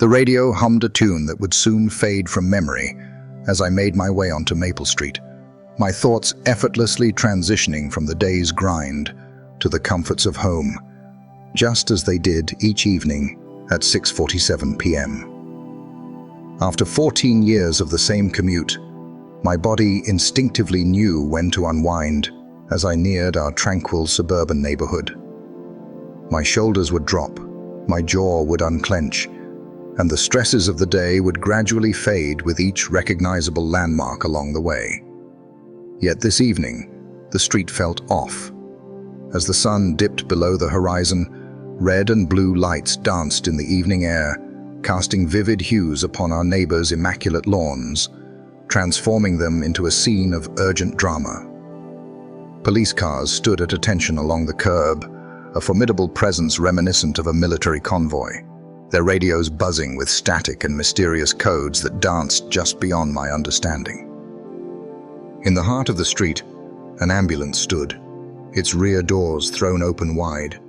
The radio hummed a tune that would soon fade from memory as I made my way onto Maple Street, my thoughts effortlessly transitioning from the day's grind to the comforts of home, just as they did each evening at 6:47 p.m. After 14 years of the same commute, my body instinctively knew when to unwind as I neared our tranquil suburban neighborhood. My shoulders would drop, my jaw would unclench, and the stresses of the day would gradually fade with each recognizable landmark along the way. Yet this evening, the street felt off. As the sun dipped below the horizon, red and blue lights danced in the evening air, casting vivid hues upon our neighbors' immaculate lawns, transforming them into a scene of urgent drama. Police cars stood at attention along the curb, a formidable presence reminiscent of a military convoy, their radios buzzing with static and mysterious codes that danced just beyond my understanding. In the heart of the street, an ambulance stood, its rear doors thrown open wide,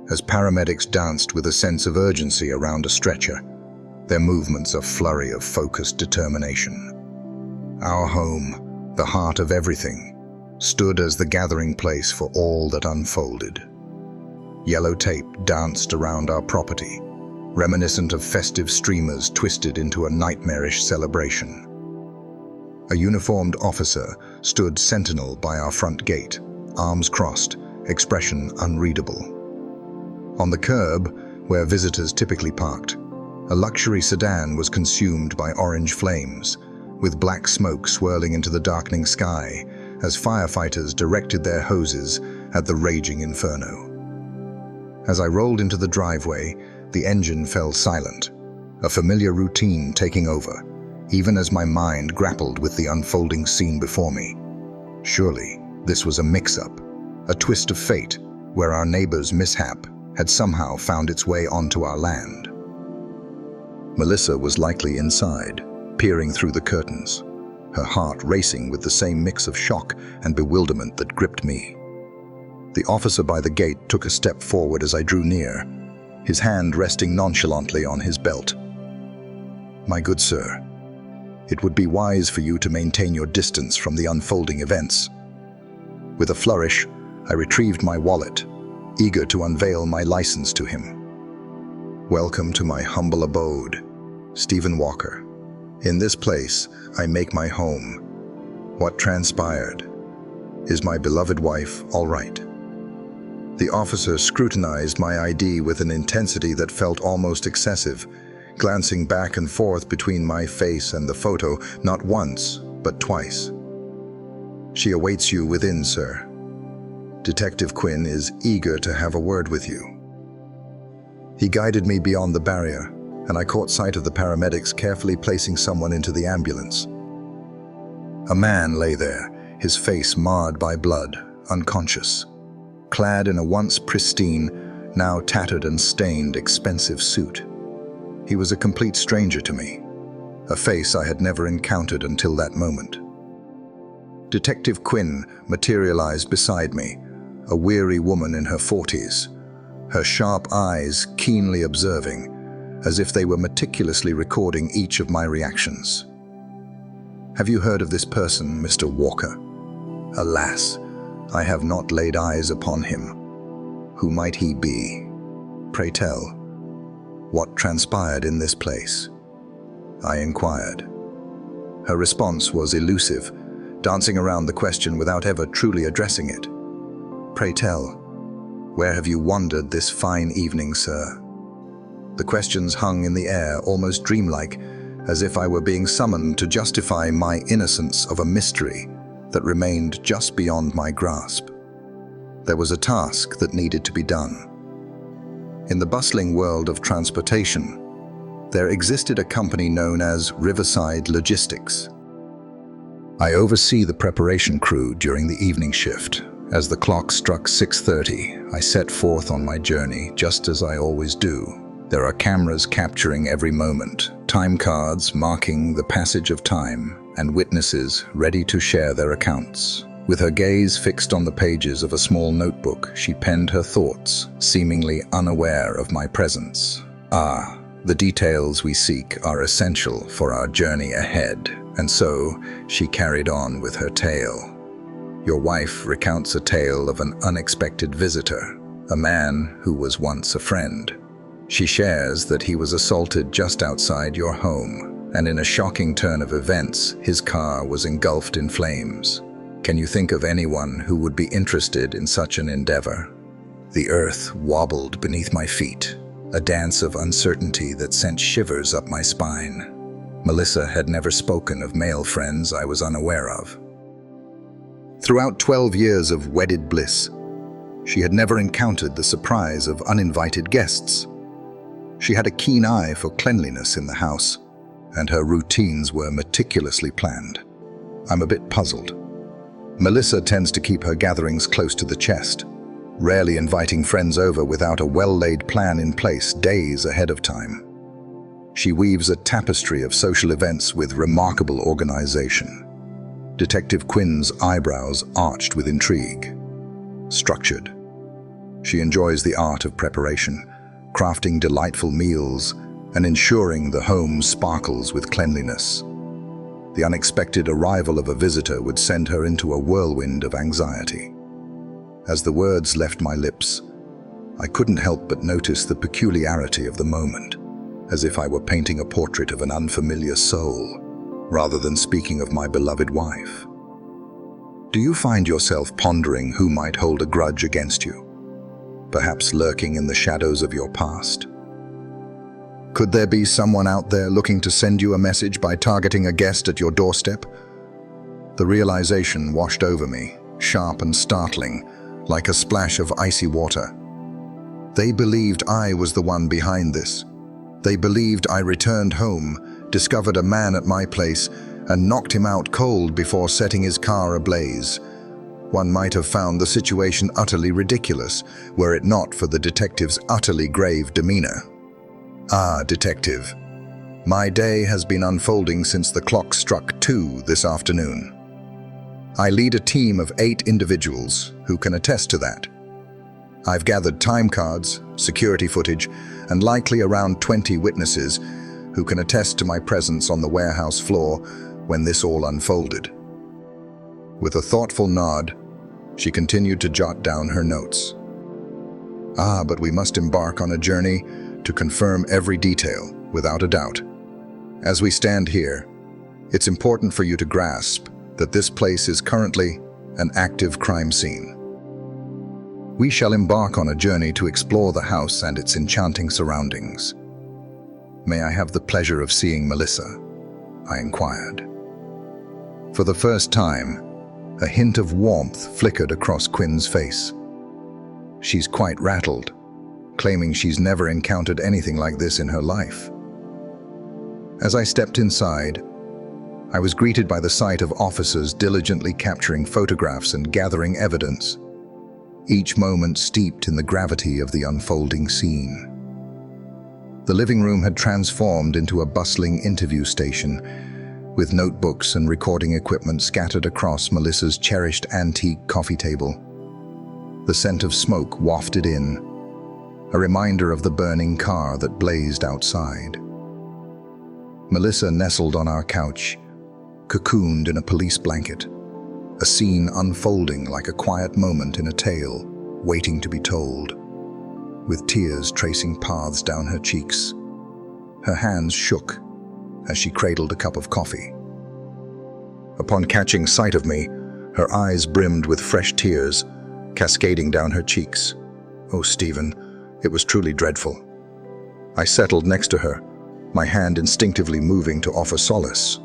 as paramedics danced with a sense of urgency around a stretcher, their movements a flurry of focused determination. Our home, the heart of everything, stood as the gathering place for all that unfolded. Yellow tape danced around our property, reminiscent of festive streamers twisted into a nightmarish celebration. A uniformed officer stood sentinel by our front gate, arms crossed, expression unreadable. On the curb, where visitors typically parked, a luxury sedan was consumed by orange flames, with black smoke swirling into the darkening sky as firefighters directed their hoses at the raging inferno. As I rolled into the driveway, the engine fell silent, a familiar routine taking over, even as my mind grappled with the unfolding scene before me. Surely, this was a mix-up, a twist of fate, where our neighbor's mishap had somehow found its way onto our land. Melissa was likely inside, peering through the curtains, her heart racing with the same mix of shock and bewilderment that gripped me. The officer by the gate took a step forward as I drew near, his hand resting nonchalantly on his belt. "My good sir, it would be wise for you to maintain your distance from the unfolding events." With a flourish, I retrieved my wallet, eager to unveil my license to him. "Welcome to my humble abode, Stephen Walker. In this place, I make my home. What transpired? Is my beloved wife all right?" The officer scrutinized my ID with an intensity that felt almost excessive, glancing back and forth between my face and the photo, not once, but twice. "She awaits you within, sir. Detective Quinn is eager to have a word with you." He guided me beyond the barrier, and I caught sight of the paramedics carefully placing someone into the ambulance. A man lay there, his face marred by blood, unconscious, clad in a once pristine, now tattered and stained, expensive suit. He was a complete stranger to me, a face I had never encountered until that moment. Detective Quinn materialized beside me, a weary woman in her 40s, her sharp eyes keenly observing, as if they were meticulously recording each of my reactions. "Have you heard of this person, Mr. Walker?" "Alas, I have not laid eyes upon him. Who might he be? Pray tell, what transpired in this place?" I inquired. Her response was elusive, dancing around the question without ever truly addressing it. "Pray tell, where have you wandered this fine evening, sir?" The questions hung in the air, almost dreamlike, as if I were being summoned to justify my innocence of a mystery that remained just beyond my grasp. There was a task that needed to be done. In the bustling world of transportation, there existed a company known as Riverside Logistics. I oversee the preparation crew during the evening shift. As the clock struck 6:30, I set forth on my journey, just as I always do. There are cameras capturing every moment, time cards marking the passage of time, and witnesses ready to share their accounts. With her gaze fixed on the pages of a small notebook, she penned her thoughts, seemingly unaware of my presence. "Ah, The details we seek are essential for our journey ahead, and so she carried on with her tale. Your wife recounts a tale of an unexpected visitor, a man who was once a friend. She shares that he was assaulted just outside your home, and in a shocking turn of events, his car was engulfed in flames. Can you think of anyone who would be interested in such an endeavor? The earth wobbled beneath my feet, a dance of uncertainty that sent shivers up my spine. Melissa had never spoken of male friends I was unaware of. Throughout 12 years of wedded bliss, she had never encountered the surprise of uninvited guests. She had a keen eye for cleanliness in the house, and her routines were meticulously planned. I'm a bit puzzled. Melissa tends to keep her gatherings close to the chest, rarely inviting friends over without a well-laid plan in place days ahead of time. She weaves a tapestry of social events with remarkable organization. Detective Quinn's eyebrows arched with intrigue. Structured. She enjoys the art of preparation, crafting delightful meals and ensuring the home sparkles with cleanliness. The unexpected arrival of a visitor would send her into a whirlwind of anxiety. As the words left my lips, I couldn't help but notice the peculiarity of the moment, as if I were painting a portrait of an unfamiliar soul, rather than speaking of my beloved wife. Do you find yourself pondering who might hold a grudge against you, perhaps lurking in the shadows of your past? Could there be someone out there looking to send you a message by targeting a guest at your doorstep? The realization washed over me, sharp and startling, like a splash of icy water. They believed I was the one behind this. They believed I returned home, discovered a man at my place, and knocked him out cold before setting his car ablaze. One might have found the situation utterly ridiculous, were it not for the detective's utterly grave demeanor. Ah, detective. My day has been unfolding since the clock struck 2 this afternoon. I lead a team of 8 individuals who can attest to that. I've gathered time cards, security footage, and likely around 20 witnesses who can attest to my presence on the warehouse floor when this all unfolded. With a thoughtful nod, she continued to jot down her notes. But we must embark on a journey to confirm every detail, without a doubt. As we stand here, it's important for you to grasp that this place is currently an active crime scene. We shall embark on a journey to explore the house and its enchanting surroundings. May I have the pleasure of seeing Melissa? I inquired. For the first time, a hint of warmth flickered across Quinn's face. She's quite rattled, claiming she's never encountered anything like this in her life. As I stepped inside, I was greeted by the sight of officers diligently capturing photographs and gathering evidence, each moment steeped in the gravity of the unfolding scene. The living room had transformed into a bustling interview station, with notebooks and recording equipment scattered across Melissa's cherished antique coffee table. The scent of smoke wafted in, a reminder of the burning car that blazed outside. Melissa nestled on our couch, cocooned in a police blanket, a scene unfolding like a quiet moment in a tale waiting to be told. With tears tracing paths down her cheeks, her hands shook as she cradled a cup of coffee. Upon catching sight of me, her eyes brimmed with fresh tears, cascading down her cheeks. Oh, Stephen, it was truly dreadful. I settled next to her, my hand instinctively moving to offer solace.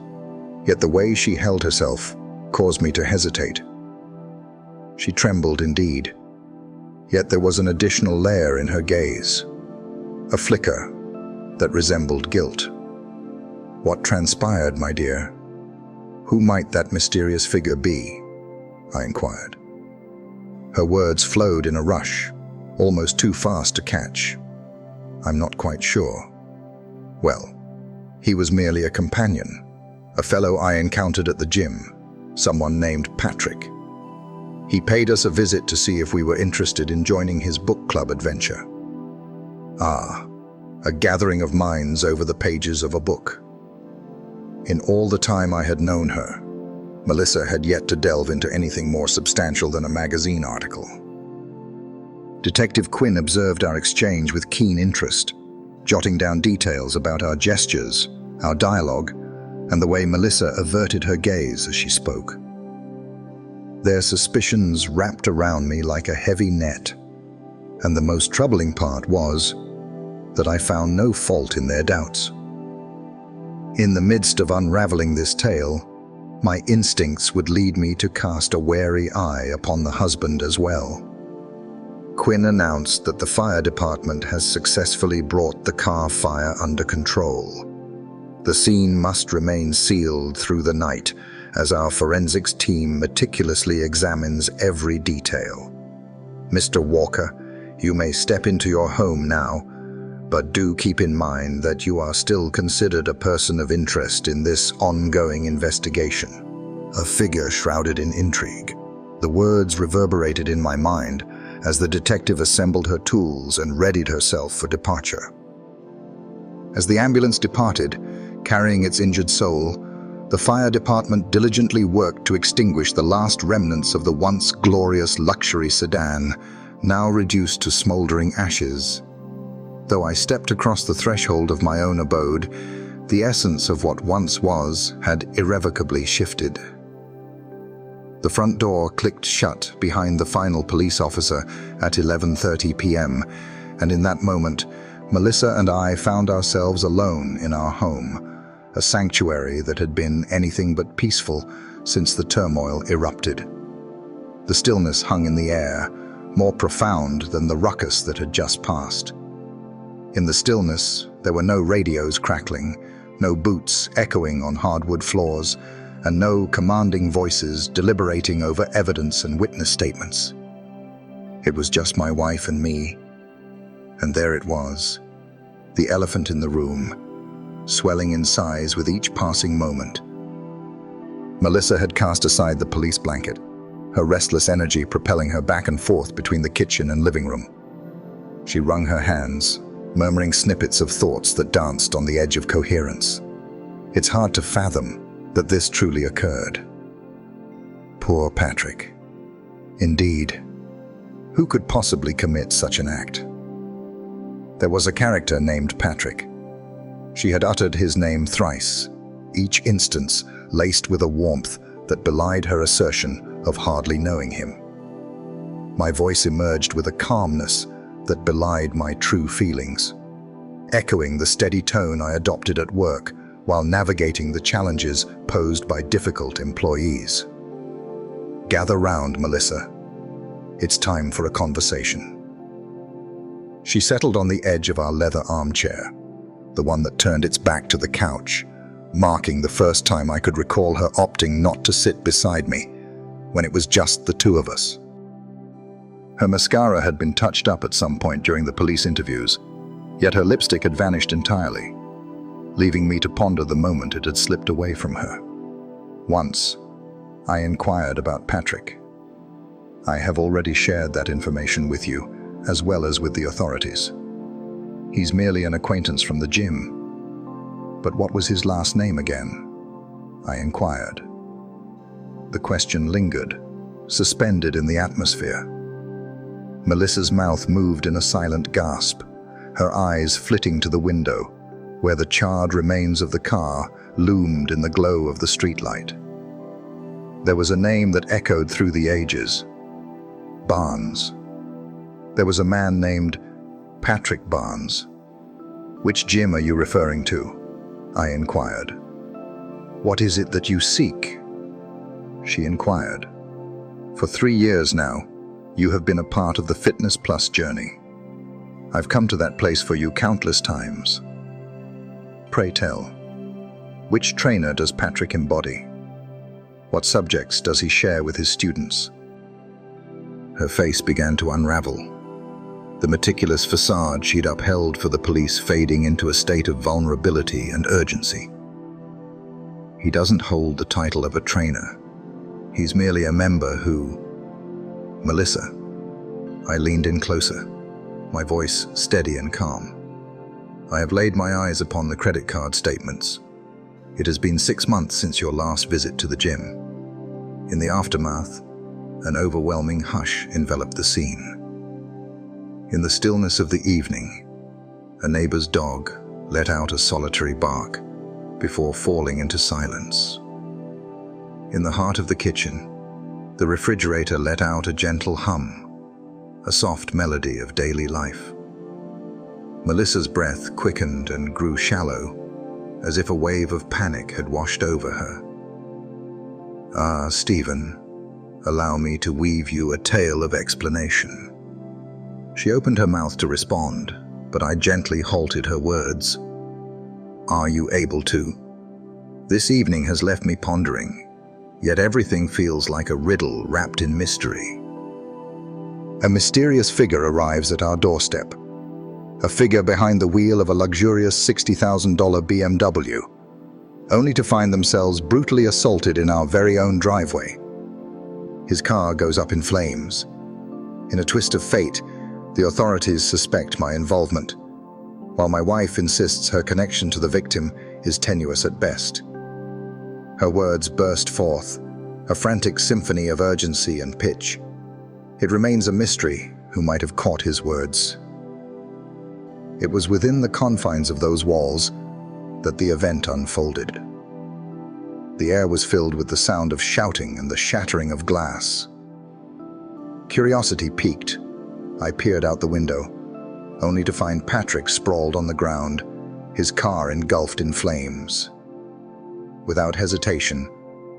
Yet the way she held herself caused me to hesitate. She trembled indeed, yet there was an additional layer in her gaze, a flicker that resembled guilt. What transpired, my dear? Who might that mysterious figure be? I inquired. Her words flowed in a rush, almost too fast to catch. I'm not quite sure. Well, he was merely a companion, a fellow I encountered at the gym, someone named Patrick. He paid us a visit to see if we were interested in joining his book club adventure. a gathering of minds over the pages of a book. In all the time I had known her, Melissa had yet to delve into anything more substantial than a magazine article. Detective Quinn observed our exchange with keen interest, jotting down details about our gestures, our dialogue, and the way Melissa averted her gaze as she spoke. Their suspicions wrapped around me like a heavy net, and the most troubling part was that I found no fault in their doubts. In the midst of unraveling this tale, my instincts would lead me to cast a wary eye upon the husband as well. Quinn announced that the fire department has successfully brought the car fire under control. The scene must remain sealed through the night as our forensics team meticulously examines every detail. Mr. Walker, you may step into your home now, but do keep in mind that you are still considered a person of interest in this ongoing investigation. A figure shrouded in intrigue. The words reverberated in my mind as the detective assembled her tools and readied herself for departure. As the ambulance departed, carrying its injured soul, the fire department diligently worked to extinguish the last remnants of the once glorious luxury sedan, now reduced to smoldering ashes. Though I stepped across the threshold of my own abode, the essence of what once was had irrevocably shifted. The front door clicked shut behind the final police officer at 11:30 p.m., and in that moment, Melissa and I found ourselves alone in our home, a sanctuary that had been anything but peaceful since the turmoil erupted. The stillness hung in the air, more profound than the ruckus that had just passed. In the stillness, there were no radios crackling, no boots echoing on hardwood floors, and no commanding voices deliberating over evidence and witness statements. It was just my wife and me, and there it was, the elephant in the room, swelling in size with each passing moment. Melissa had cast aside the police blanket, her restless energy propelling her back and forth between the kitchen and living room. She wrung her hands, murmuring snippets of thoughts that danced on the edge of coherence. It's hard to fathom that this truly occurred. Poor Patrick. Indeed, who could possibly commit such an act? There was a character named Patrick. She had uttered his name thrice, each instance laced with a warmth that belied her assertion of hardly knowing him. My voice emerged with a calmness that belied my true feelings, echoing the steady tone I adopted at work while navigating the challenges posed by difficult employees. Gather round, Melissa. It's time for a conversation. She settled on the edge of our leather armchair, the one that turned its back to the couch, marking the first time I could recall her opting not to sit beside me when it was just the two of us. Her mascara had been touched up at some point during the police interviews, yet her lipstick had vanished entirely, leaving me to ponder the moment it had slipped away from her. Once, I inquired about Patrick. I have already shared that information with you, as well as with the authorities. He's merely an acquaintance from the gym. But what was his last name again? I inquired. The question lingered, suspended in the atmosphere. Melissa's mouth moved in a silent gasp, her eyes flitting to the window, where the charred remains of the car loomed in the glow of the streetlight. There was a name that echoed through the ages. Barnes. There was a man named Patrick Barnes. Which gym are you referring to? I inquired. What is it that you seek? She inquired. For 3 years now, you have been a part of the Fitness Plus journey. I've come to that place for you countless times. Pray tell, which trainer does Patrick embody? What subjects does he share with his students? Her face began to unravel, the meticulous facade she'd upheld for the police fading into a state of vulnerability and urgency. He doesn't hold the title of a trainer. He's merely a member who... Melissa. I leaned in closer, my voice steady and calm. I have laid my eyes upon the credit card statements. It has been 6 months since your last visit to the gym. In the aftermath, an overwhelming hush enveloped the scene. In the stillness of the evening, a neighbor's dog let out a solitary bark before falling into silence. In the heart of the kitchen, the refrigerator let out a gentle hum, a soft melody of daily life. Melissa's breath quickened and grew shallow, as if a wave of panic had washed over her. "Ah, Stephen, allow me to weave you a tale of explanation." She opened her mouth to respond, but I gently halted her words. "Are you able to? This evening has left me pondering, yet everything feels like a riddle wrapped in mystery." A mysterious figure arrives at our doorstep. A figure behind the wheel of a luxurious $60,000 BMW, only to find themselves brutally assaulted in our very own driveway. His car goes up in flames. In a twist of fate, the authorities suspect my involvement, while my wife insists her connection to the victim is tenuous at best. Her words burst forth, a frantic symphony of urgency and pitch. It remains a mystery who might have caught his words. It was within the confines of those walls that the event unfolded. The air was filled with the sound of shouting and the shattering of glass. Curiosity piqued. I peered out the window, only to find Patrick sprawled on the ground, his car engulfed in flames. Without hesitation,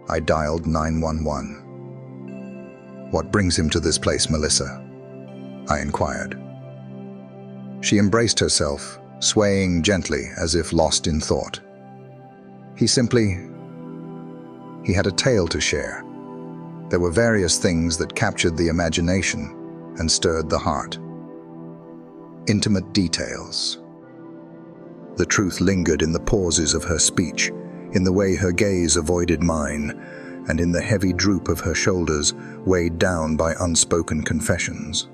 I dialed 911. "What brings him to this place, Melissa?" I inquired. She embraced herself, swaying gently as if lost in thought. He had a tale to share. There were various things that captured the imagination and stirred the heart. Intimate details. The truth lingered in the pauses of her speech, in the way her gaze avoided mine, and in the heavy droop of her shoulders weighed down by unspoken confessions.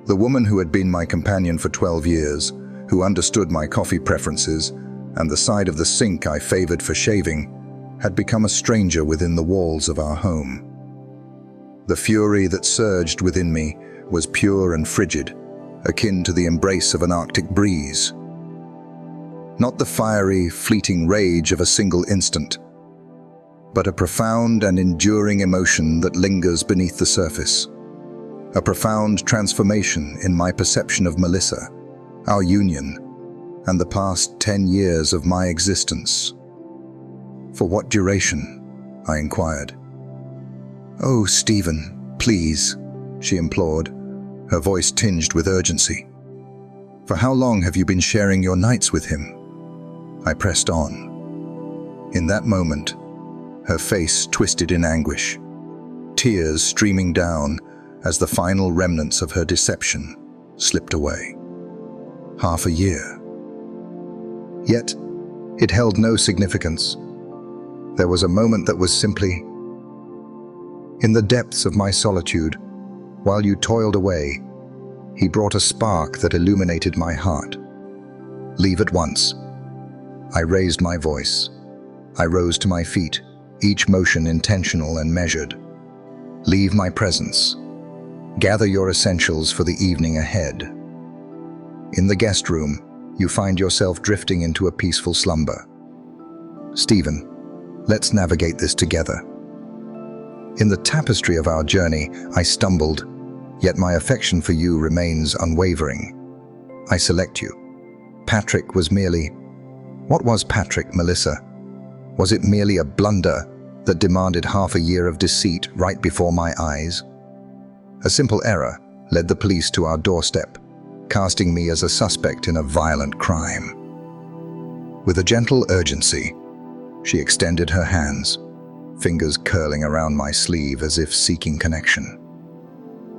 The woman who had been my companion for 12 years, who understood my coffee preferences and the side of the sink I favored for shaving, had become a stranger within the walls of our home. The fury that surged within me was pure and frigid, akin to the embrace of an Arctic breeze. Not the fiery, fleeting rage of a single instant, but a profound and enduring emotion that lingers beneath the surface. A profound transformation in my perception of Melissa, our union, and the past 10 years of my existence. "For what duration?" I inquired. "Oh, Stephen, please," she implored, her voice tinged with urgency. "For how long have you been sharing your nights with him?" I pressed on. In that moment, her face twisted in anguish, tears streaming down as the final remnants of her deception slipped away. Half a year. Yet, it held no significance. There was a moment that was simply, in the depths of my solitude, while you toiled away, he brought a spark that illuminated my heart. "Leave at once." I raised my voice. I rose to my feet, each motion intentional and measured. "Leave my presence. Gather your essentials for the evening ahead." In the guest room, you find yourself drifting into a peaceful slumber. "Stephen, let's navigate this together." In the tapestry of our journey, I stumbled, yet my affection for you remains unwavering. I select you. Patrick was merely... What was Patrick, Melissa? Was it merely a blunder that demanded half a year of deceit right before my eyes? A simple error led the police to our doorstep, casting me as a suspect in a violent crime. With a gentle urgency, she extended her hands, fingers curling around my sleeve as if seeking connection.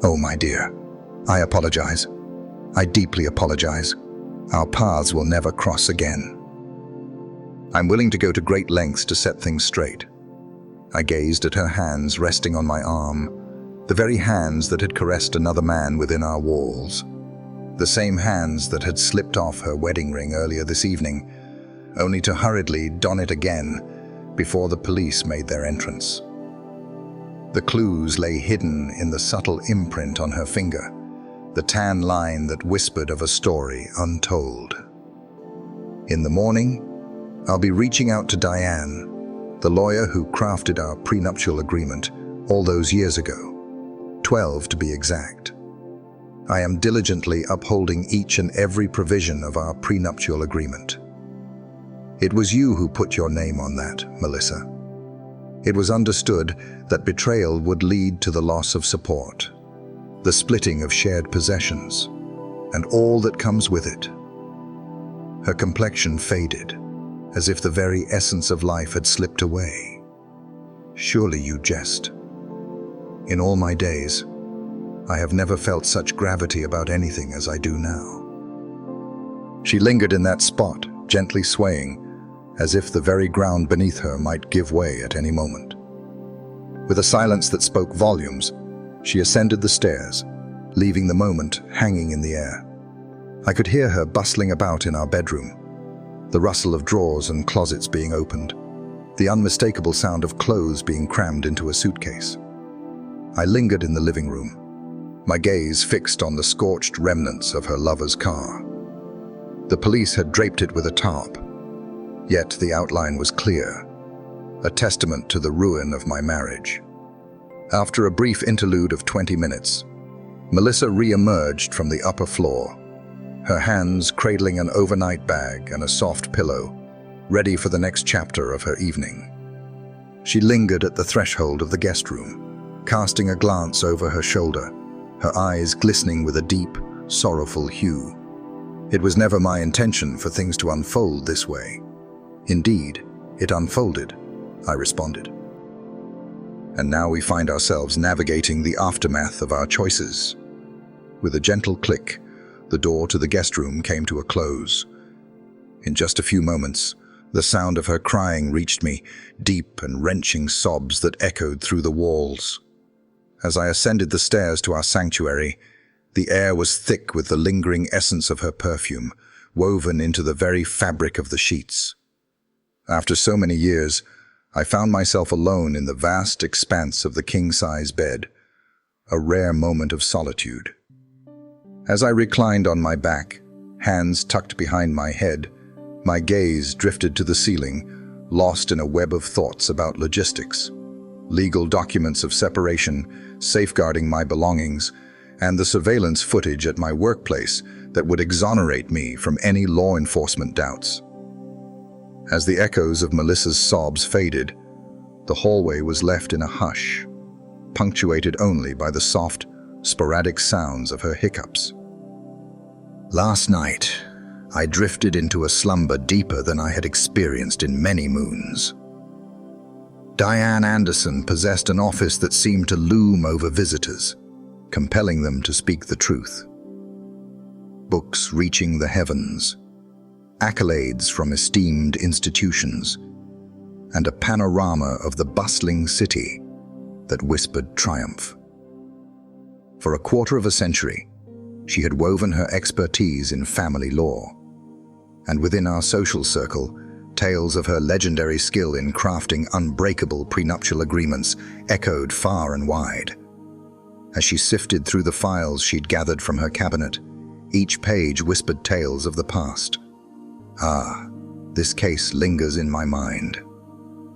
"Oh, my dear, I apologize. I deeply apologize. Our paths will never cross again. I'm willing to go to great lengths to set things straight." I gazed at her hands resting on my arm, the very hands that had caressed another man within our walls. the same hands that had slipped off her wedding ring earlier this evening, only to hurriedly don it again before the police made their entrance. The clues lay hidden in the subtle imprint on her finger, the tan line that whispered of a story untold. In the morning, I'll be reaching out to Diane, the lawyer who crafted our prenuptial agreement all those years ago, 12 to be exact. I am diligently upholding each and every provision of our prenuptial agreement. It was you who put your name on that, Melissa. It was understood that betrayal would lead to the loss of support, the splitting of shared possessions, and all that comes with it. Her complexion faded, as if the very essence of life had slipped away. Surely you jest. In all my days, I have never felt such gravity about anything as I do now. She lingered in that spot, gently swaying, as if the very ground beneath her might give way at any moment. With a silence that spoke volumes, she ascended the stairs, leaving the moment hanging in the air. I could hear her bustling about in our bedroom, the rustle of drawers and closets being opened, the unmistakable sound of clothes being crammed into a suitcase. I lingered in the living room, my gaze fixed on the scorched remnants of her lover's car. The police had draped it with a tarp, yet the outline was clear, a testament to the ruin of my marriage. After a brief interlude of 20 minutes, Melissa re-emerged from the upper floor, her hands cradling an overnight bag and a soft pillow, ready for the next chapter of her evening. She lingered at the threshold of the guest room, casting a glance over her shoulder, her eyes glistening with a deep, sorrowful hue. It was never my intention for things to unfold this way. Indeed, it unfolded, I responded. And now we find ourselves navigating the aftermath of our choices. With a gentle click, the door to the guest room came to a close. In just a few moments, the sound of her crying reached me, deep and wrenching sobs that echoed through the walls. As I ascended the stairs to our sanctuary, the air was thick with the lingering essence of her perfume, woven into the very fabric of the sheets. After so many years, I found myself alone in the vast expanse of the king-size bed, a rare moment of solitude. As I reclined on my back, hands tucked behind my head, my gaze drifted to the ceiling, lost in a web of thoughts about logistics, legal documents of separation, safeguarding my belongings, and the surveillance footage at my workplace that would exonerate me from any law enforcement doubts. As the echoes of Melissa's sobs faded, the hallway was left in a hush, punctuated only by the soft, sporadic sounds of her hiccups. Last night, I drifted into a slumber deeper than I had experienced in many moons. Diane Anderson possessed an office that seemed to loom over visitors, compelling them to speak the truth. Books reaching the heavens, accolades from esteemed institutions, and a panorama of the bustling city that whispered triumph. For a quarter of a century, she had woven her expertise in family law, and within our social circle, tales of her legendary skill in crafting unbreakable prenuptial agreements echoed far and wide. As she sifted through the files she'd gathered from her cabinet, each page whispered tales of the past. Ah, this case lingers in my mind.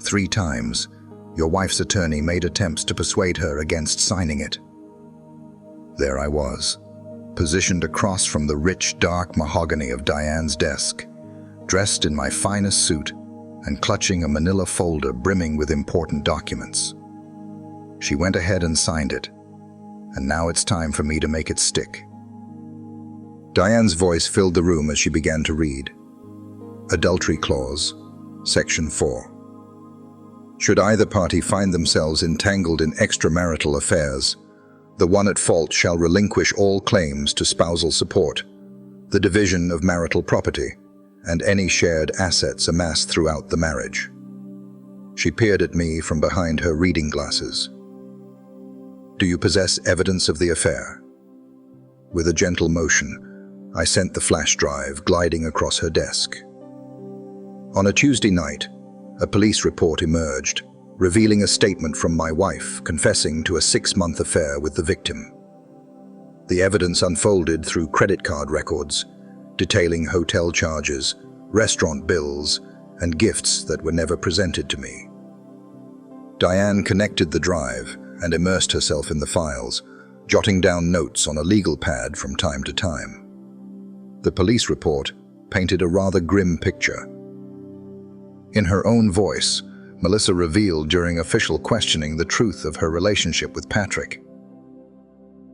3 times, your wife's attorney made attempts to persuade her against signing it. There I was, positioned across from the rich, dark mahogany of Diane's desk, dressed in my finest suit and clutching a manila folder brimming with important documents. She went ahead and signed it, and now it's time for me to make it stick. Diane's voice filled the room as she began to read. Adultery Clause, Section 4. Should either party find themselves entangled in extramarital affairs, the one at fault shall relinquish all claims to spousal support, the division of marital property, and any shared assets amassed throughout the marriage. She peered at me from behind her reading glasses. Do you possess evidence of the affair? With a gentle motion, I sent the flash drive gliding across her desk. On a Tuesday night, a police report emerged, revealing a statement from my wife confessing to a 6-month affair with the victim. The evidence unfolded through credit card records, detailing hotel charges, restaurant bills, and gifts that were never presented to me. Diane connected the drive and immersed herself in the files, jotting down notes on a legal pad from time to time. The police report painted a rather grim picture. In her own voice, Melissa revealed during official questioning the truth of her relationship with Patrick.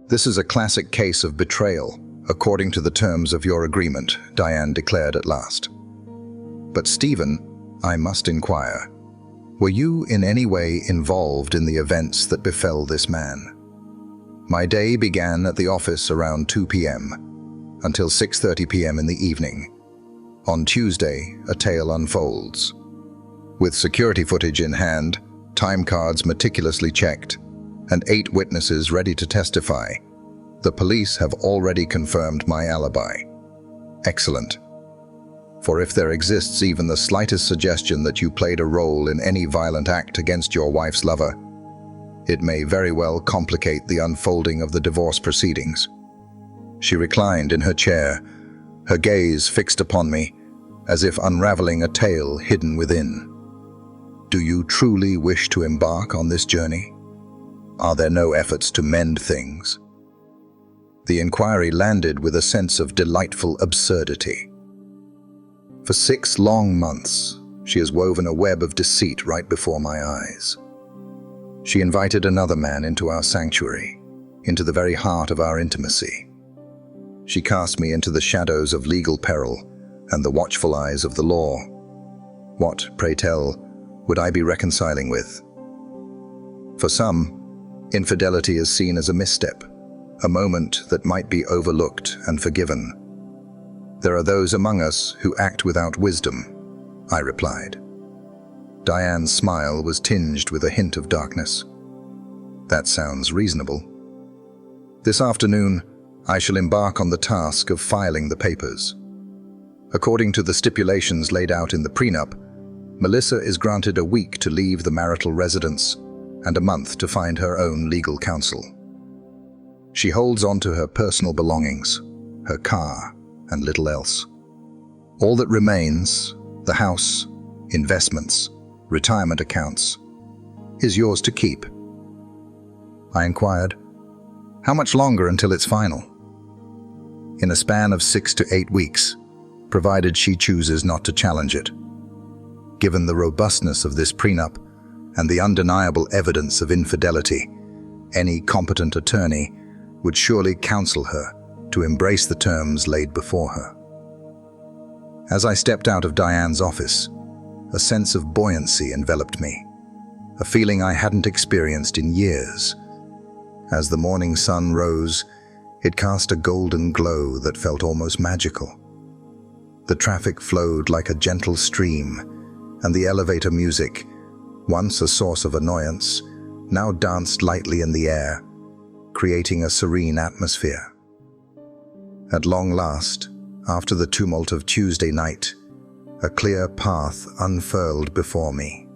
"This is a classic case of betrayal, according to the terms of your agreement," Diane declared at last. "But Stephen, I must inquire, were you in any way involved in the events that befell this man?" "My day began at the office around 2 p.m. until 6:30 p.m. in the evening. On Tuesday, a tale unfolds. With security footage in hand, time cards meticulously checked, and 8 witnesses ready to testify, the police have already confirmed my alibi." "Excellent. For if there exists even the slightest suggestion that you played a role in any violent act against your wife's lover, it may very well complicate the unfolding of the divorce proceedings." She reclined in her chair, her gaze fixed upon me, as if unraveling a tale hidden within. "Do you truly wish to embark on this journey? Are there no efforts to mend things?" The inquiry landed with a sense of delightful absurdity. For 6 long months, she has woven a web of deceit right before my eyes. She invited another man into our sanctuary, into the very heart of our intimacy. She cast me into the shadows of legal peril and the watchful eyes of the law. What, pray tell, would I be reconciling with? For some, infidelity is seen as a misstep, a moment that might be overlooked and forgiven. "There are those among us who act without wisdom," I replied. Diane's smile was tinged with a hint of darkness. "That sounds reasonable. This afternoon, I shall embark on the task of filing the papers. According to the stipulations laid out in the prenup, Melissa is granted a week to leave the marital residence and a month to find her own legal counsel. She holds on to her personal belongings, her car, and little else. All that remains, the house, investments, retirement accounts, is yours to keep." I inquired, "How much longer until it's final?" "In a span of 6 to 8 weeks, provided she chooses not to challenge it. Given the robustness of this prenup and the undeniable evidence of infidelity, any competent attorney would surely counsel her to embrace the terms laid before her." As I stepped out of Diane's office, a sense of buoyancy enveloped me, a feeling I hadn't experienced in years. As the morning sun rose, it cast a golden glow that felt almost magical. The traffic flowed like a gentle stream, and the elevator music, once a source of annoyance, now danced lightly in the air, creating a serene atmosphere. At long last, after the tumult of Tuesday night, a clear path unfurled before me.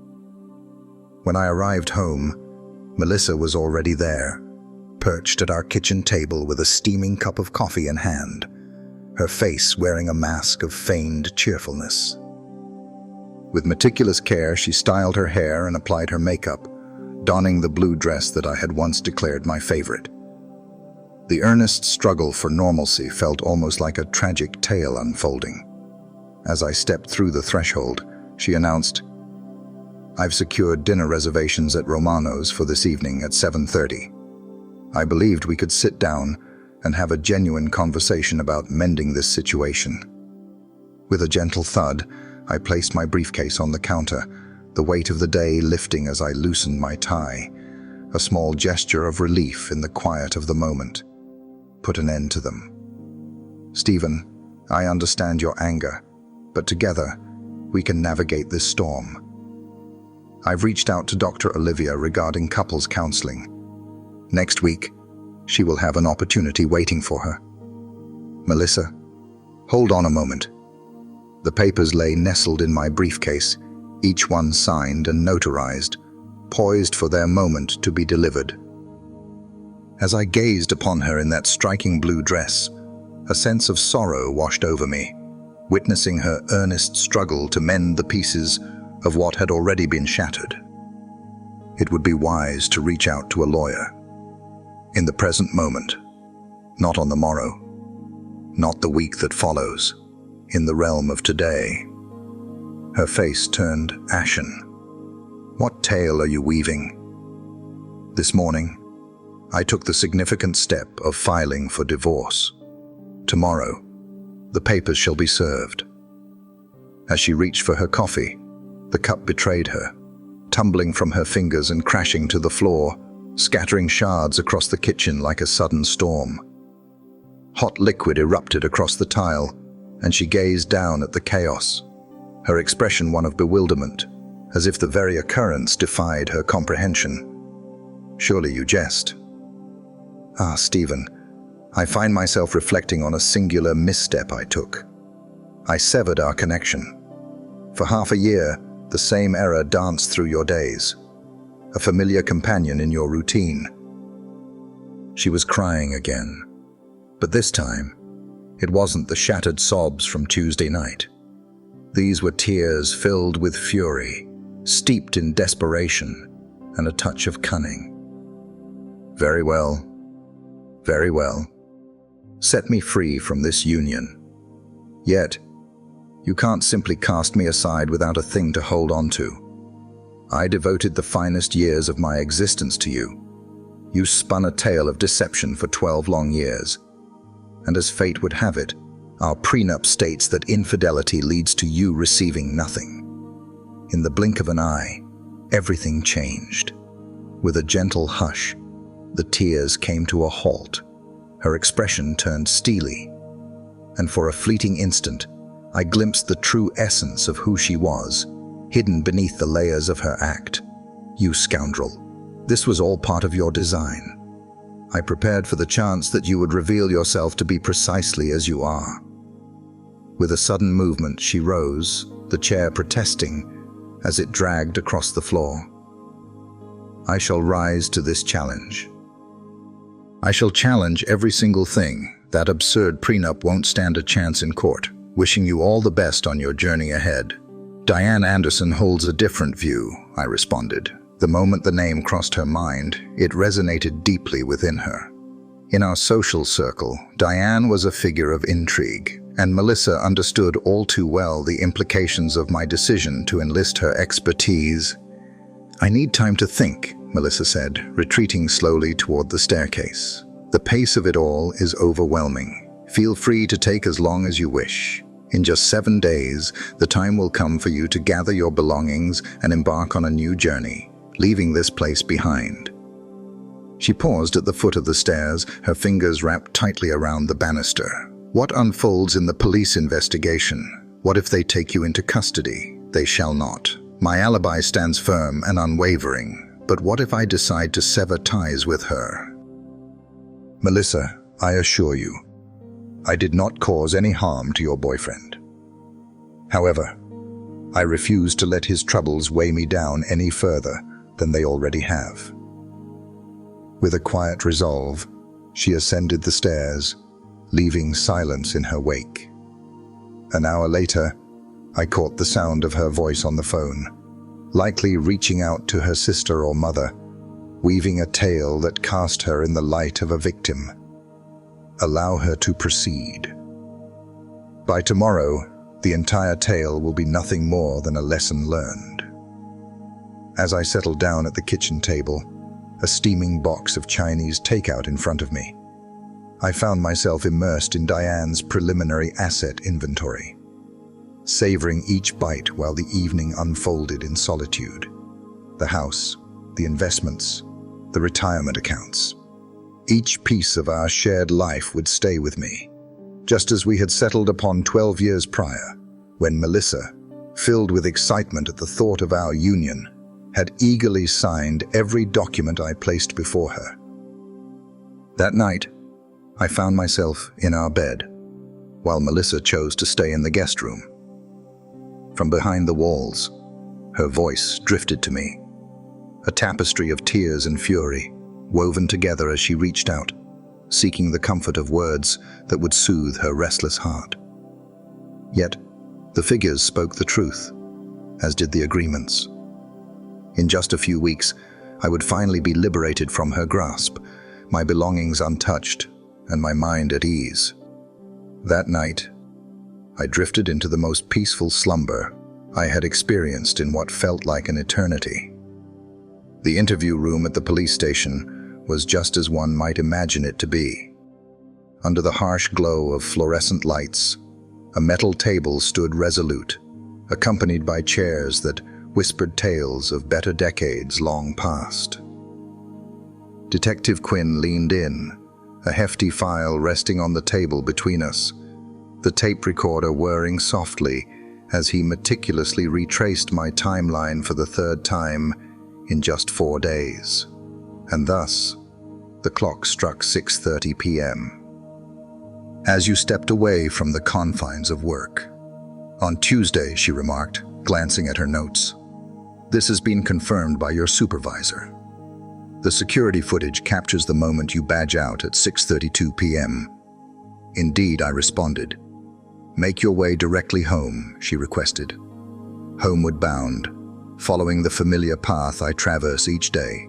When I arrived home, Melissa was already there, perched at our kitchen table with a steaming cup of coffee in hand, her face wearing a mask of feigned cheerfulness. With meticulous care, she styled her hair and applied her makeup, donning the blue dress that I had once declared my favorite. The earnest struggle for normalcy felt almost like a tragic tale unfolding. As I stepped through the threshold, she announced, "I've secured dinner reservations at Romano's for this evening at 7:30. I believed we could sit down and have a genuine conversation about mending this situation." With a gentle thud, I placed my briefcase on the counter, the weight of the day lifting as I loosened my tie, a small gesture of relief in the quiet of the moment. Put an end to them. "Stephen, I understand your anger, but together we can navigate this storm. I've reached out to Dr. Olivia regarding couples counseling. Next week, she will have an opportunity waiting for her. Melissa, Hold on a moment. The papers lay nestled in my briefcase, each one signed and notarized, poised for their moment to be delivered. As I gazed upon her in that striking blue dress, a sense of sorrow washed over me, witnessing her earnest struggle to mend the pieces of what had already been shattered. It would be wise to reach out to a lawyer. In the present moment, not on the morrow, not the week that follows, in the realm of today. Her face turned ashen. What tale are you weaving? This morning, I took the significant step of filing for divorce. Tomorrow, the papers shall be served. As she reached for her coffee, the cup betrayed her, tumbling from her fingers and crashing to the floor, scattering shards across the kitchen like a sudden storm. Hot liquid erupted across the tile, and she gazed down at the chaos, her expression one of bewilderment, as if the very occurrence defied her comprehension. Surely you jest. Ah, Stephen, I find myself reflecting on a singular misstep I took. I severed our connection. For half a year, the same error danced through your days, a familiar companion in your routine. She was crying again, but this time, it wasn't the shattered sobs from Tuesday night. These were tears filled with fury, steeped in desperation and a touch of cunning. Very well. Very well. Set me free from this union. Yet, you can't simply cast me aside without a thing to hold on to. I devoted the finest years of my existence to you. You spun a tale of deception for 12 long years. And as fate would have it, our prenup states that infidelity leads to you receiving nothing. In the blink of an eye, everything changed. With a gentle hush, the tears came to a halt. Her expression turned steely, and for a fleeting instant, I glimpsed the true essence of who she was, hidden beneath the layers of her act. You scoundrel, this was all part of your design. I prepared for the chance that you would reveal yourself to be precisely as you are. With a sudden movement, she rose, the chair protesting as it dragged across the floor. I shall rise to this challenge. I shall challenge every single thing. That absurd prenup won't stand a chance in court. Wishing you all the best on your journey ahead. Diane Anderson holds a different view, I responded. The moment the name crossed her mind, it resonated deeply within her. In our social circle, Diane was a figure of intrigue, and Melissa understood all too well the implications of my decision to enlist her expertise. I need time to think, Melissa said, retreating slowly toward the staircase. The pace of it all is overwhelming. Feel free to take as long as you wish. In just 7 days, the time will come for you to gather your belongings and embark on a new journey, leaving this place behind. She paused at the foot of the stairs, her fingers wrapped tightly around the banister. What unfolds in the police investigation? What if they take you into custody? They shall not. My alibi stands firm and unwavering. But what if I decide to sever ties with her? Melissa, I assure you, I did not cause any harm to your boyfriend. However, I refuse to let his troubles weigh me down any further than they already have. With a quiet resolve, she ascended the stairs, leaving silence in her wake. An hour later, I caught the sound of her voice on the phone, likely reaching out to her sister or mother, weaving a tale that cast her in the light of a victim. Allow her to proceed. By tomorrow, the entire tale will be nothing more than a lesson learned. As I settled down at the kitchen table, a steaming box of Chinese takeout in front of me, I found myself immersed in Diane's preliminary asset inventory, savoring each bite while the evening unfolded in solitude. The house, the investments, the retirement accounts. Each piece of our shared life would stay with me, just as we had settled upon 12 years prior, when Melissa, filled with excitement at the thought of our union, had eagerly signed every document I placed before her. That night, I found myself in our bed, while Melissa chose to stay in the guest room. From behind the walls, her voice drifted to me, a tapestry of tears and fury, woven together as she reached out, seeking the comfort of words that would soothe her restless heart. Yet, the figures spoke the truth, as did the agreements. In just a few weeks, I would finally be liberated from her grasp, my belongings untouched and my mind at ease. That night, I drifted into the most peaceful slumber I had experienced in what felt like an eternity. The interview room at the police station was just as one might imagine it to be. Under the harsh glow of fluorescent lights, a metal table stood resolute, accompanied by chairs that whispered tales of better decades long past. Detective Quinn leaned in, a hefty file resting on the table between us, the tape recorder whirring softly as he meticulously retraced my timeline for the third time in just 4 days. And thus, the clock struck 6:30 p.m. As you stepped away from the confines of work. On Tuesday, she remarked, glancing at her notes. This has been confirmed by your supervisor. The security footage captures the moment you badge out at 6:32 p.m. Indeed, I responded. Make your way directly home, she requested. Homeward bound, following the familiar path I traverse each day.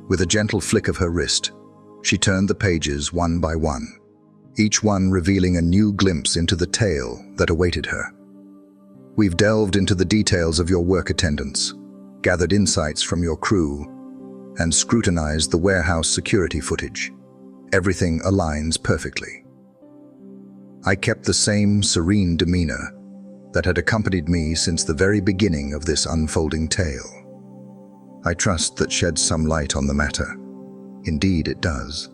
With a gentle flick of her wrist, she turned the pages one by one, each one revealing a new glimpse into the tale that awaited her. We've delved into the details of your work attendance, gathered insights from your crew, and scrutinized the warehouse security footage. Everything aligns perfectly. I kept the same serene demeanor that had accompanied me since the very beginning of this unfolding tale. I trust that sheds some light on the matter. Indeed, it does.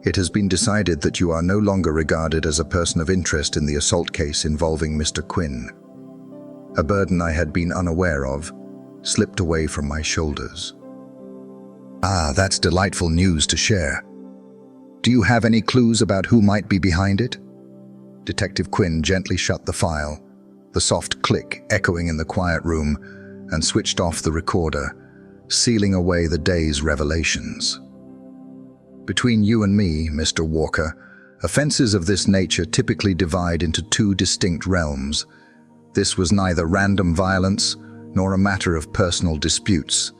It has been decided that you are no longer regarded as a person of interest in the assault case involving Mr. Quinn. A burden I had been unaware of slipped away from my shoulders. Ah, that's delightful news to share. Do you have any clues about who might be behind it? Detective Quinn gently shut the file, the soft click echoing in the quiet room, and switched off the recorder, sealing away the day's revelations. Between you and me, Mr. Walker, offenses of this nature typically divide into two distinct realms. This was neither random violence nor a matter of personal disputes.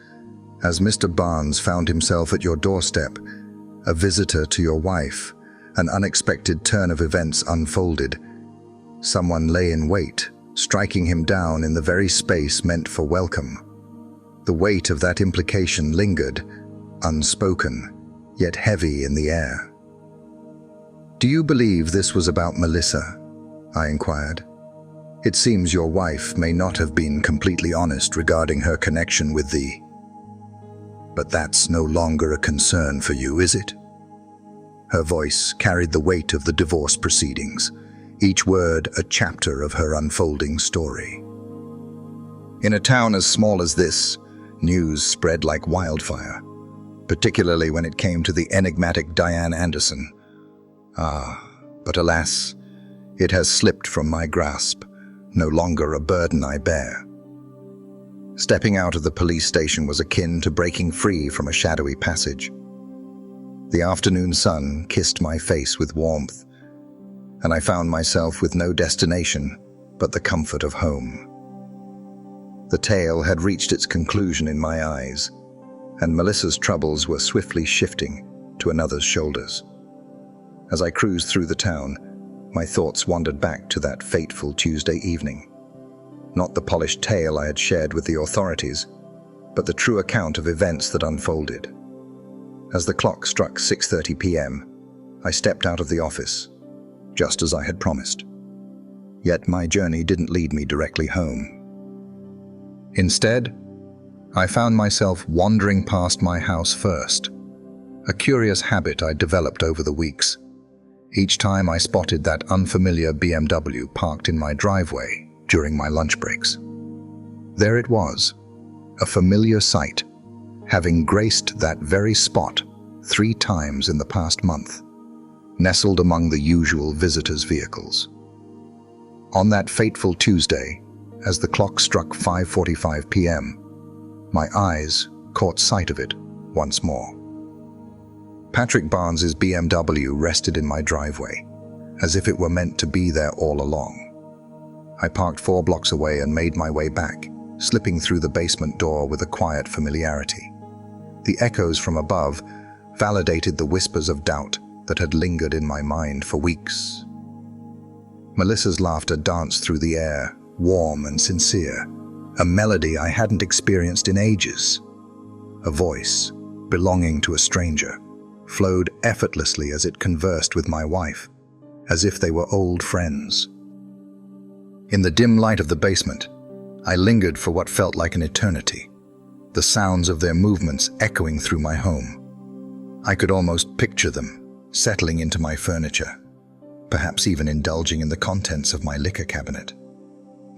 As Mr. Barnes found himself at your doorstep, a visitor to your wife, an unexpected turn of events unfolded. Someone lay in wait, striking him down in the very space meant for welcome. The weight of that implication lingered, unspoken, yet heavy in the air. Do you believe this was about Melissa? I inquired. It seems your wife may not have been completely honest regarding her connection with thee. But that's no longer a concern for you, is it? Her voice carried the weight of the divorce proceedings, each word a chapter of her unfolding story. In a town as small as this, news spread like wildfire, particularly when it came to the enigmatic Diane Anderson. But alas, it has slipped from my grasp, no longer a burden I bear. Stepping out of the police station was akin to breaking free from a shadowy passage. The afternoon sun kissed my face with warmth, and I found myself with no destination but the comfort of home. The tale had reached its conclusion in my eyes, and Melissa's troubles were swiftly shifting to another's shoulders. As I cruised through the town, my thoughts wandered back to that fateful Tuesday evening. Not the polished tale I had shared with the authorities, but the true account of events that unfolded. As the clock struck 6:30 p.m., I stepped out of the office, just as I had promised. Yet my journey didn't lead me directly home. Instead, I found myself wandering past my house first, a curious habit I developed over the weeks. Each time I spotted that unfamiliar BMW parked in my driveway during my lunch breaks. There it was, a familiar sight, having graced that very spot 3 times in the past month. nestled among the usual visitors' vehicles. On that fateful Tuesday, as the clock struck 5:45 p.m., my eyes caught sight of it once more. Patrick Barnes's BMW rested in my driveway, as if it were meant to be there all along. I parked 4 blocks away and made my way back, slipping through the basement door with a quiet familiarity. The echoes from above validated the whispers of doubt that had lingered in my mind for weeks. Melissa's laughter danced through the air, warm and sincere, a melody I hadn't experienced in ages. A voice, belonging to a stranger, flowed effortlessly as it conversed with my wife, as if they were old friends. In the dim light of the basement, I lingered for what felt like an eternity, the sounds of their movements echoing through my home. I could almost picture them, settling into my furniture, perhaps even indulging in the contents of my liquor cabinet.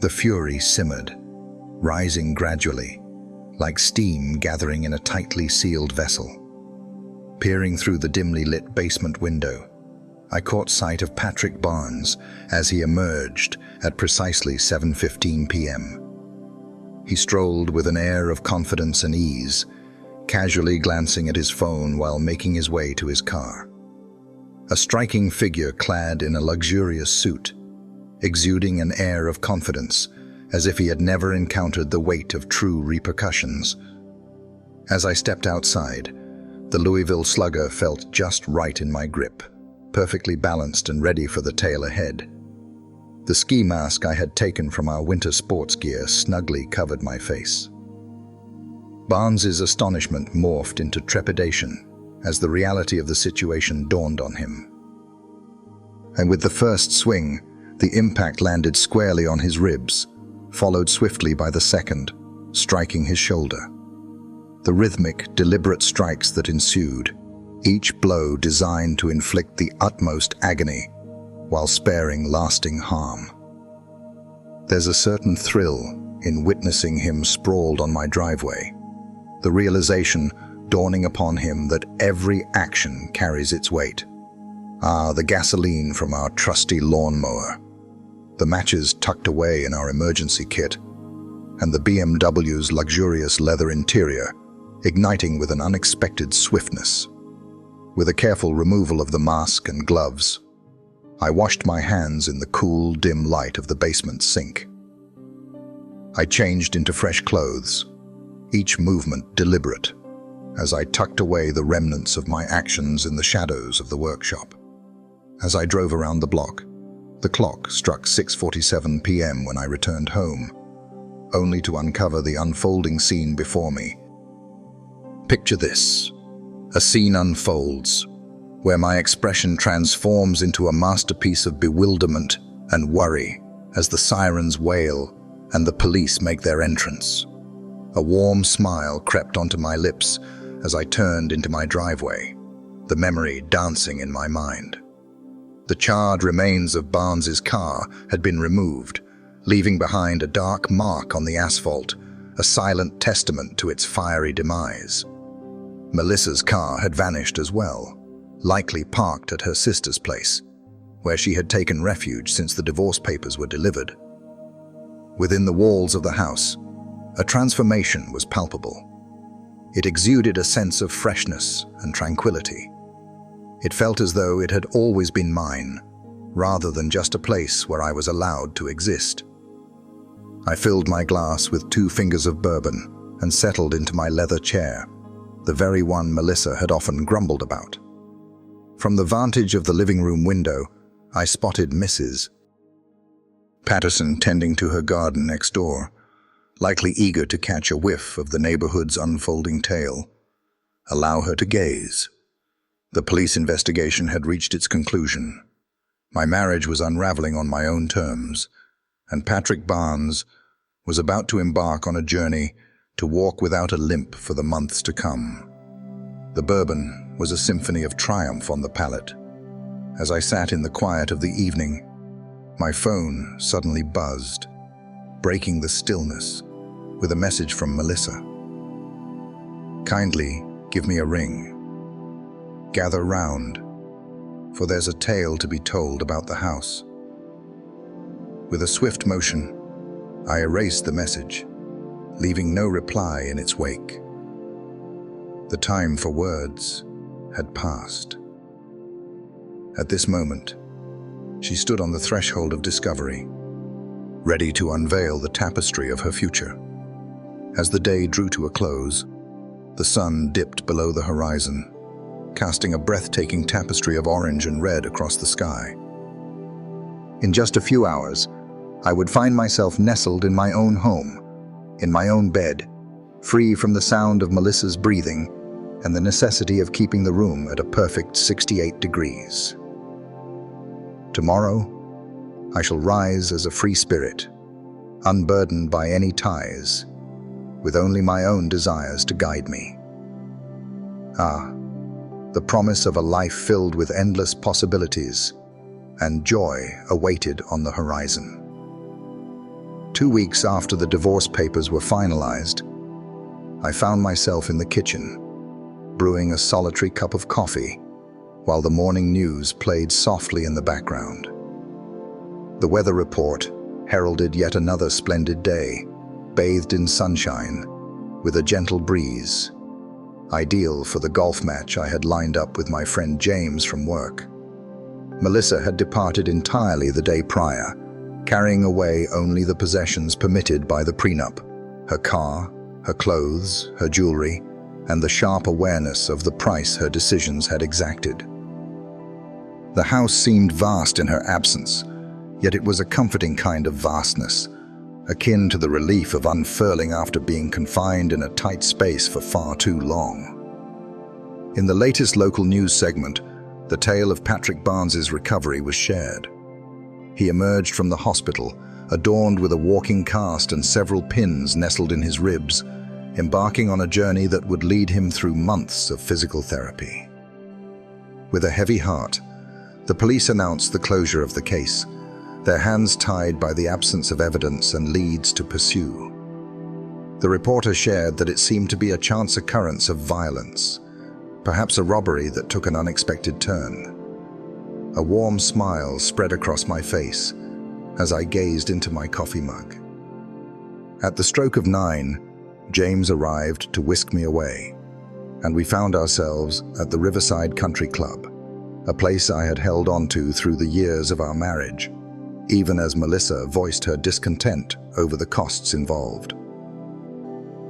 The fury simmered, rising gradually, like steam gathering in a tightly sealed vessel. Peering through the dimly lit basement window, I caught sight of Patrick Barnes as he emerged at precisely 7:15 p.m. He strolled with an air of confidence and ease, casually glancing at his phone while making his way to his car. A striking figure clad in a luxurious suit, exuding an air of confidence, as if he had never encountered the weight of true repercussions. As I stepped outside, the Louisville Slugger felt just right in my grip, perfectly balanced and ready for the tale ahead. The ski mask I had taken from our winter sports gear snugly covered my face. Barnes's astonishment morphed into trepidation as the reality of the situation dawned on him. And with the first swing, the impact landed squarely on his ribs, followed swiftly by the second, striking his shoulder. The rhythmic, deliberate strikes that ensued, each blow designed to inflict the utmost agony while sparing lasting harm. There's a certain thrill in witnessing him sprawled on my driveway, the realization dawning upon him that every action carries its weight. The gasoline from our trusty lawnmower, the matches tucked away in our emergency kit, and the BMW's luxurious leather interior igniting with an unexpected swiftness. With a careful removal of the mask and gloves, I washed my hands in the cool, dim light of the basement sink. I changed into fresh clothes, each movement deliberate, as I tucked away the remnants of my actions in the shadows of the workshop. As I drove around the block, the clock struck 6:47 p.m. when I returned home, only to uncover the unfolding scene before me. Picture this. A scene unfolds, where my expression transforms into a masterpiece of bewilderment and worry as the sirens wail and the police make their entrance. A warm smile crept onto my lips as I turned into my driveway, the memory dancing in my mind. The charred remains of Barnes's car had been removed, leaving behind a dark mark on the asphalt, a silent testament to its fiery demise. Melissa's car had vanished as well, likely parked at her sister's place, where she had taken refuge since the divorce papers were delivered. Within the walls of the house, a transformation was palpable. It exuded a sense of freshness and tranquility. It felt as though it had always been mine, rather than just a place where I was allowed to exist. I filled my glass with 2 fingers of bourbon and settled into my leather chair, the very one Melissa had often grumbled about. From the vantage of the living room window, I spotted Mrs. Patterson tending to her garden next door, likely eager to catch a whiff of the neighborhood's unfolding tale. Allow her to gaze. The police investigation had reached its conclusion. My marriage was unraveling on my own terms, and Patrick Barnes was about to embark on a journey to walk without a limp for the months to come. The bourbon was a symphony of triumph on the palate. As I sat in the quiet of the evening, my phone suddenly buzzed, breaking the stillness with a message from Melissa. "Kindly give me a ring. Gather round, for there's a tale to be told about the house. With a swift motion, I erased the message, leaving no reply in its wake. The time for words had passed. At this moment, she stood on the threshold of discovery, ready to unveil the tapestry of her future. As the day drew to a close, the sun dipped below the horizon, casting a breathtaking tapestry of orange and red across the sky. In just a few hours, I would find myself nestled in my own home, in my own bed, free from the sound of Melissa's breathing and the necessity of keeping the room at a perfect 68 degrees. Tomorrow, I shall rise as a free spirit, unburdened by any ties, with only my own desires to guide me. Ah, the promise of a life filled with endless possibilities and joy awaited on the horizon. 2 weeks after the divorce papers were finalized, I found myself in the kitchen, brewing a solitary cup of coffee while the morning news played softly in the background. The weather report heralded yet another splendid day, bathed in sunshine, with a gentle breeze, ideal for the golf match I had lined up with my friend James from work. Melissa had departed entirely the day prior, carrying away only the possessions permitted by the prenup: her car, her clothes, her jewelry, and the sharp awareness of the price her decisions had exacted. The house seemed vast in her absence, yet it was a comforting kind of vastness, akin to the relief of unfurling after being confined in a tight space for far too long. In the latest local news segment, the tale of Patrick Barnes's recovery was shared. He emerged from the hospital, adorned with a walking cast and several pins nestled in his ribs, embarking on a journey that would lead him through months of physical therapy. With a heavy heart, the police announced the closure of the case, their hands tied by the absence of evidence and leads to pursue. The reporter shared that it seemed to be a chance occurrence of violence, perhaps a robbery that took an unexpected turn. A warm smile spread across my face as I gazed into my coffee mug. At the stroke of 9, James arrived to whisk me away, and we found ourselves at the Riverside Country Club, a place I had held on to through the years of our marriage, even as Melissa voiced her discontent over the costs involved.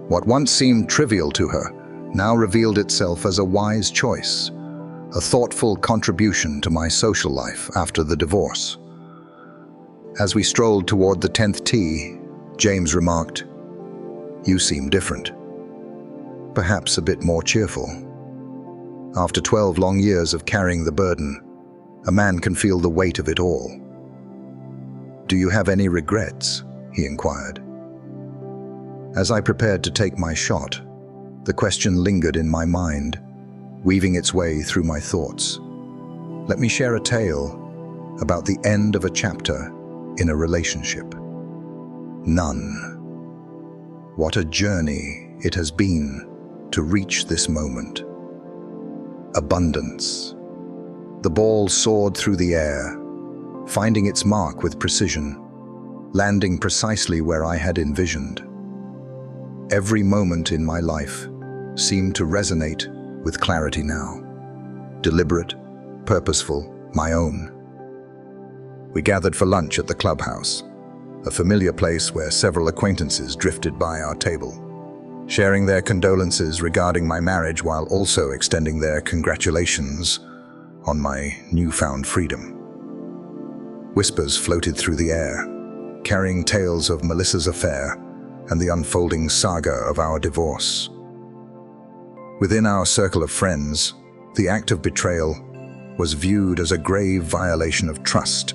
What once seemed trivial to her now revealed itself as a wise choice, a thoughtful contribution to my social life after the divorce. As we strolled toward the 10th tee, James remarked, "You seem different. Perhaps a bit more cheerful. After 12 long years of carrying the burden, a man can feel the weight of it all." "Do you have any regrets?" he inquired. As I prepared to take my shot, the question lingered in my mind, weaving its way through my thoughts. Let me share a tale about the end of a chapter in a relationship. None. What a journey it has been to reach this moment. Abundance. The ball soared through the air, finding its mark with precision, landing precisely where I had envisioned. Every moment in my life seemed to resonate with clarity now. Deliberate, purposeful, my own. We gathered for lunch at the clubhouse, a familiar place where several acquaintances drifted by our table, sharing their condolences regarding my marriage while also extending their congratulations on my newfound freedom. Whispers floated through the air, carrying tales of Melissa's affair and the unfolding saga of our divorce. Within our circle of friends, the act of betrayal was viewed as a grave violation of trust,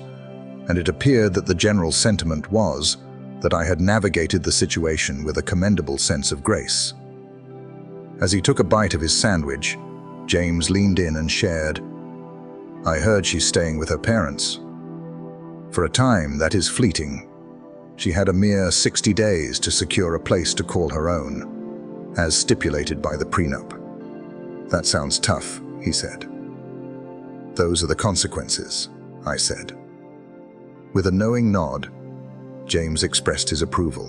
and it appeared that the general sentiment was that I had navigated the situation with a commendable sense of grace. As he took a bite of his sandwich, James leaned in and shared, "I heard she's staying with her parents. For a time, that is fleeting. She had a mere 60 days to secure a place to call her own, as stipulated by the prenup." "That sounds tough," he said. "Those are the consequences," I said. With a knowing nod, James expressed his approval.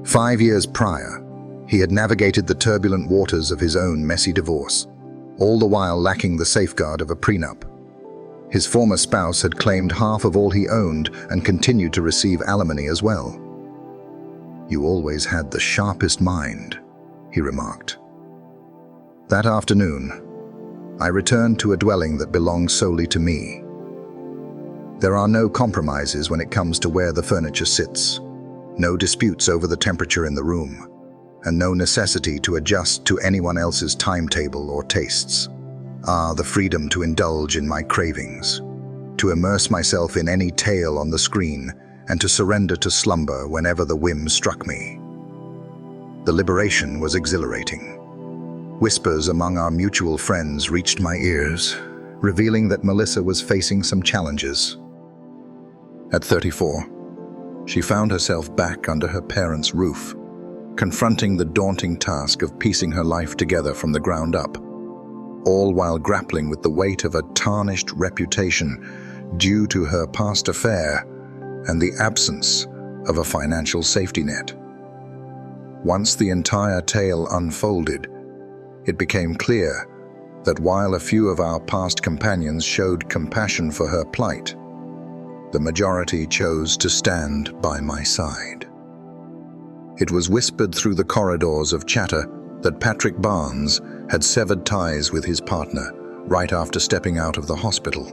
5 years prior, he had navigated the turbulent waters of his own messy divorce, all the while lacking the safeguard of a prenup. His former spouse had claimed half of all he owned and continued to receive alimony as well. "You always had the sharpest mind," he remarked. That afternoon, I returned to a dwelling that belonged solely to me. There are no compromises when it comes to where the furniture sits, no disputes over the temperature in the room, and no necessity to adjust to anyone else's timetable or tastes. The freedom to indulge in my cravings, to immerse myself in any tale on the screen, and to surrender to slumber whenever the whim struck me. The liberation was exhilarating. Whispers among our mutual friends reached my ears, revealing that Melissa was facing some challenges. At 34, she found herself back under her parents' roof, confronting the daunting task of piecing her life together from the ground up, all while grappling with the weight of a tarnished reputation due to her past affair and the absence of a financial safety net. Once the entire tale unfolded, it became clear that while a few of our past companions showed compassion for her plight, the majority chose to stand by my side. It was whispered through the corridors of Chatter that Patrick Barnes had severed ties with his partner right after stepping out of the hospital.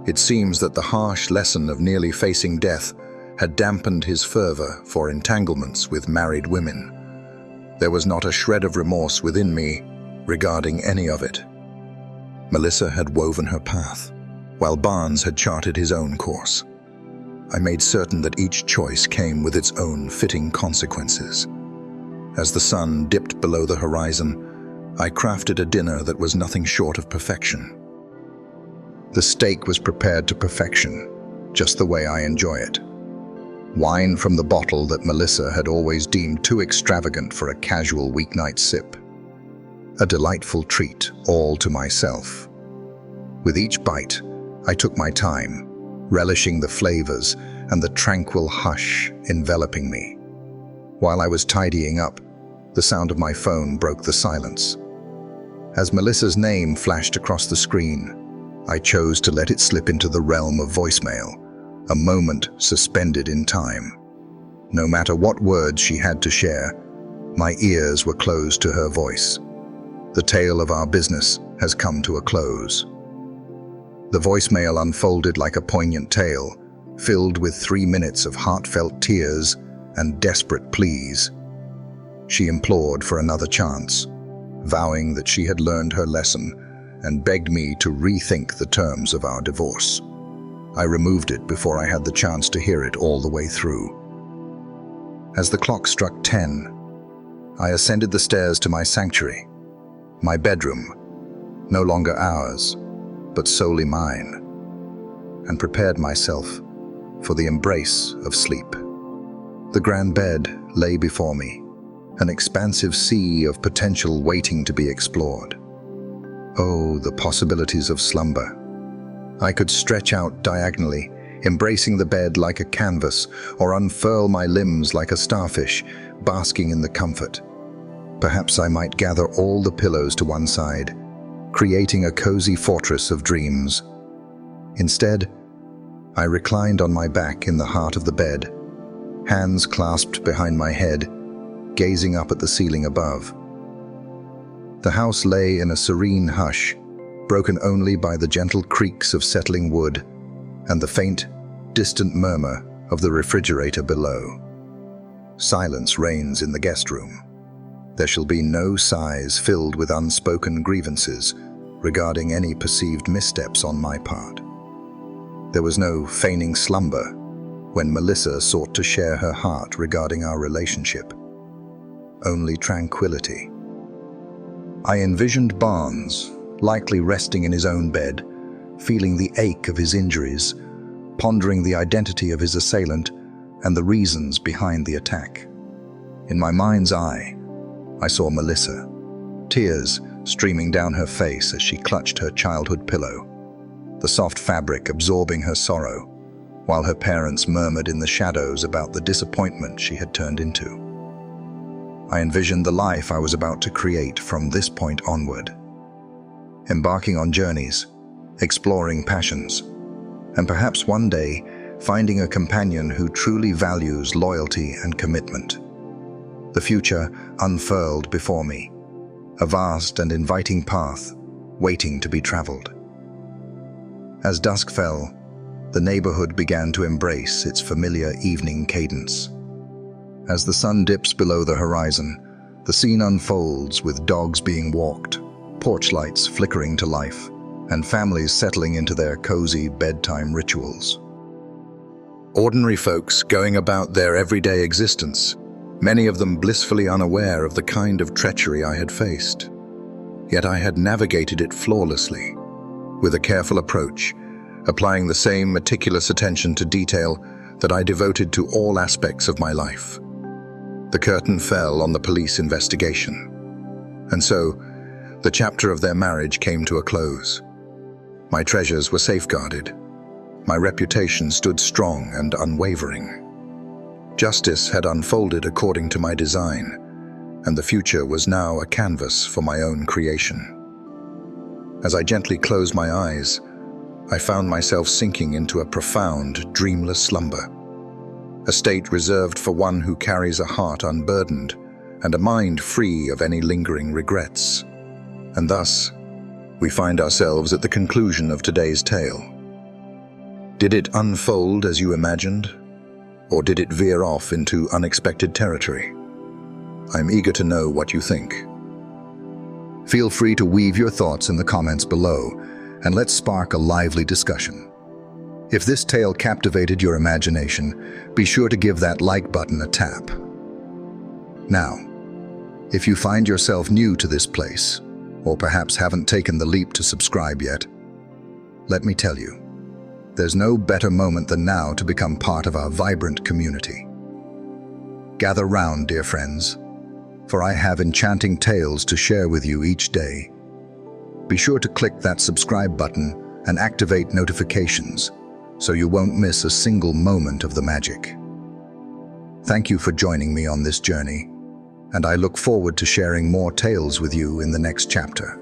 It seems that the harsh lesson of nearly facing death had dampened his fervor for entanglements with married women. There was not a shred of remorse within me regarding any of it. Melissa had woven her path, while Barnes had charted his own course. I made certain that each choice came with its own fitting consequences. As the sun dipped below the horizon, I crafted a dinner that was nothing short of perfection. The steak was prepared to perfection, just the way I enjoy it. Wine from the bottle that Melissa had always deemed too extravagant for a casual weeknight sip. A delightful treat, all to myself. With each bite, I took my time, relishing the flavors and the tranquil hush enveloping me. While I was tidying up, the sound of my phone broke the silence. As Melissa's name flashed across the screen, I chose to let it slip into the realm of voicemail, a moment suspended in time. No matter what words she had to share, my ears were closed to her voice. The tale of our business has come to a close. The voicemail unfolded like a poignant tale, filled with 3 minutes of heartfelt tears and desperate pleas. She implored for another chance, vowing that she had learned her lesson, and begged me to rethink the terms of our divorce. I removed it before I had the chance to hear it all the way through. As the clock struck 10, I ascended the stairs to my sanctuary, my bedroom, no longer ours, but solely mine, and prepared myself for the embrace of sleep. The grand bed lay before me, an expansive sea of potential waiting to be explored. Oh, the possibilities of slumber. I could stretch out diagonally, embracing the bed like a canvas, or unfurl my limbs like a starfish, basking in the comfort. Perhaps I might gather all the pillows to one side, creating a cozy fortress of dreams. Instead, I reclined on my back in the heart of the bed, hands clasped behind my head, gazing up at the ceiling above. The house lay in a serene hush, broken only by the gentle creaks of settling wood and the faint, distant murmur of the refrigerator below. Silence reigns in the guest room. There shall be no sighs filled with unspoken grievances regarding any perceived missteps on my part. There was no feigning slumber when Melissa sought to share her heart regarding our relationship. Only tranquility. I envisioned Barnes, likely resting in his own bed, feeling the ache of his injuries, pondering the identity of his assailant and the reasons behind the attack. In my mind's eye, I saw Melissa, tears streaming down her face as she clutched her childhood pillow, the soft fabric absorbing her sorrow, while her parents murmured in the shadows about the disappointment she had turned into. I envisioned the life I was about to create from this point onward, embarking on journeys, exploring passions, and perhaps one day finding a companion who truly values loyalty and commitment. The future unfurled before me, a vast and inviting path waiting to be traveled. As dusk fell, the neighborhood began to embrace its familiar evening cadence. As the sun dips below the horizon, the scene unfolds with dogs being walked, porch lights flickering to life, and families settling into their cozy bedtime rituals. Ordinary folks going about their everyday existence, many of them blissfully unaware of the kind of treachery I had faced. Yet I had navigated it flawlessly, with a careful approach, applying the same meticulous attention to detail that I devoted to all aspects of my life. The curtain fell on the police investigation, and so the chapter of their marriage came to a close. My treasures were safeguarded. My reputation stood strong and unwavering. Justice had unfolded according to my design, and the future was now a canvas for my own creation. As I gently closed my eyes, I found myself sinking into a profound, dreamless slumber, a state reserved for one who carries a heart unburdened and a mind free of any lingering regrets. And thus, we find ourselves at the conclusion of today's tale. Did it unfold as you imagined, or did it veer off into unexpected territory? I'm eager to know what you think. Feel free to weave your thoughts in the comments below, and let's spark a lively discussion. If this tale captivated your imagination, be sure to give that like button a tap. Now, if you find yourself new to this place, or perhaps haven't taken the leap to subscribe yet, let me tell you, there's no better moment than now to become part of our vibrant community. Gather round, dear friends, for I have enchanting tales to share with you each day. Be sure to click that subscribe button and activate notifications so you won't miss a single moment of the magic. Thank you for joining me on this journey, and I look forward to sharing more tales with you in the next chapter.